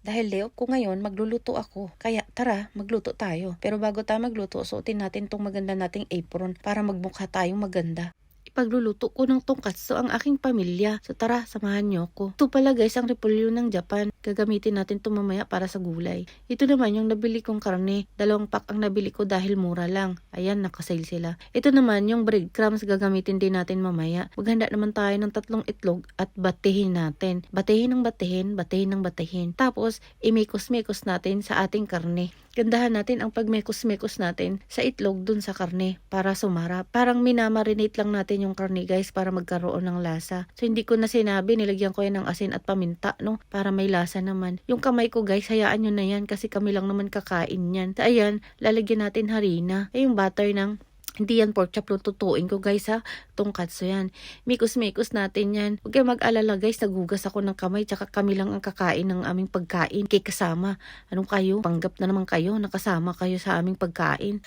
Dahil day off ko ngayon, magluluto ako. Kaya tara, magluto tayo. Pero bago tayo magluto, suotin natin tong maganda nating apron para magmukha tayong maganda. Ipagluluto ko ng tongkatsu ang aking pamilya. So tara, samahan niyo ako. Ito pala guys, ang repolyo ng Japan. Gagamitin natin ito mamaya para sa gulay. Ito naman yung nabili kong karne. 2 pack ang nabili ko dahil mura lang. Ayan, nakasale sila. Ito naman yung breadcrumbs, gagamitin din natin mamaya. Maghanda naman tayo ng 3 itlog at batihin natin. Batihin ng batihin, batihin ng batihin. Tapos, imekos-mekos natin sa ating karne. Gandahan natin ang pagmekos-mekos natin sa itlog dun sa karne para sumara. Parang minamarinate lang natin yung karne guys para magkaroon ng lasa. So hindi ko na sinabi, nilagyan ko yan ng asin at paminta no para may lasa naman. Yung kamay ko guys, hayaan nyo na yan kasi kami lang naman kakain yan. So ayan, lalagyan natin harina. Ay yung butter ng hindi yan pork chop, lututuin ko guys ha. Tongkatsu yan. Mikos-mikos natin yan. Huwag kayo mag-alala guys, nagugas ako ng kamay. Tsaka kami lang ang kakain ng aming pagkain. Kay kasama. Anong kayo? Panggap na naman kayo. Nakasama kayo sa aming pagkain.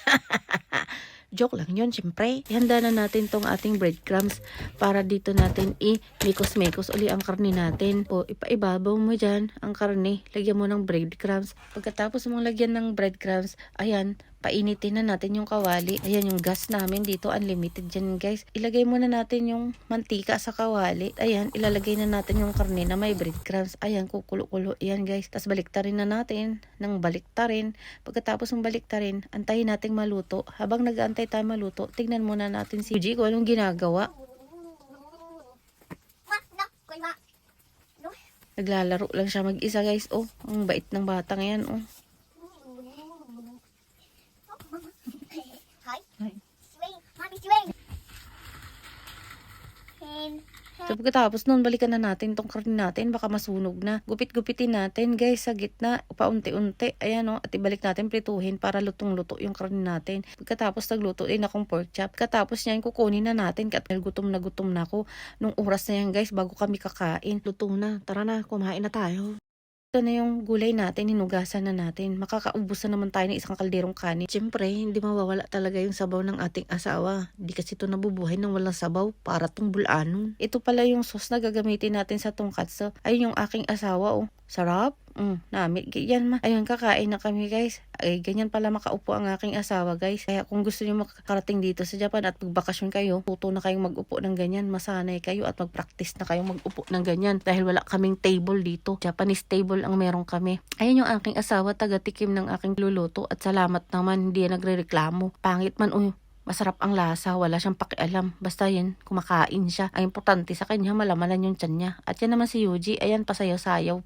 Joke lang yun, syempre. Ihanda na natin tong ating breadcrumbs para dito natin i-mekos-mekos uli ang karne natin. O, ipaibabaw mo dyan ang karne. Lagyan mo ng breadcrumbs. Pagkatapos mong lagyan ng breadcrumbs, ayan, painitin na natin yung kawali. Ayan yung gas namin dito, unlimited dyan guys. Ilagay muna natin yung mantika sa kawali. Ayan, ilalagay na natin yung karne na may breadcrumbs. Ayan, kukulo-kulo. Ayan guys. Tapos baliktarin na natin ng baliktarin. Pagkatapos ng baliktarin, antayin nating maluto. Habang nag-aantay tayo maluto, tignan muna natin si Yuji kung anong ginagawa. Naglalaro lang siya mag-isa guys. Oh, ang bait ng batang yan. Oh. So pagkatapos nun, balikan na natin tong karne natin, baka masunog na. Gupit-gupitin natin guys sa gitna, paunti-unti. Ayan o, at ibalik natin prituhin para lutong-luto yung karne natin. Pagkatapos nagluto din akong pork chop. Pagkatapos niyan, kukunin na natin at gutom na ako nung oras na yan guys bago kami kakain. Luto na, tara na, kumain na tayo. Ito na yung gulay natin, hinugasan na natin. Makakaubos na naman tayo ng isang kalderong kanin. Siyempre, hindi mawawala talaga yung sabaw ng ating asawa. Hindi kasi ito nabubuhay ng walang sabaw para tong bulanon. Ito pala yung sauce na gagamitin natin sa tongkatsu. Ayun yung aking asawa oh. Sarap. Nami. Yan ma. Ayun, kakain na kami guys. Ay, ganyan pala makaupo ang aking asawa guys. Kaya kung gusto niyo makarating dito sa Japan at magbakasyon kayo, tuto na kayong mag-upo ng ganyan. Masanay kayo at mag-practice na kayong mag-upo ng ganyan. Dahil wala kaming table dito. Japanese table ang meron kami. Ayun yung aking asawa, taga-tikim ng aking luluto. At salamat naman, hindi yan nagre-reklamo. Pangit man masarap ang lasa, wala siyang pakialam. Basta yan, kumakain siya. Ang importante sa kanya, malamanan yung tiyan niya. At yan naman si Yuji, ayan, pasayaw-sayaw.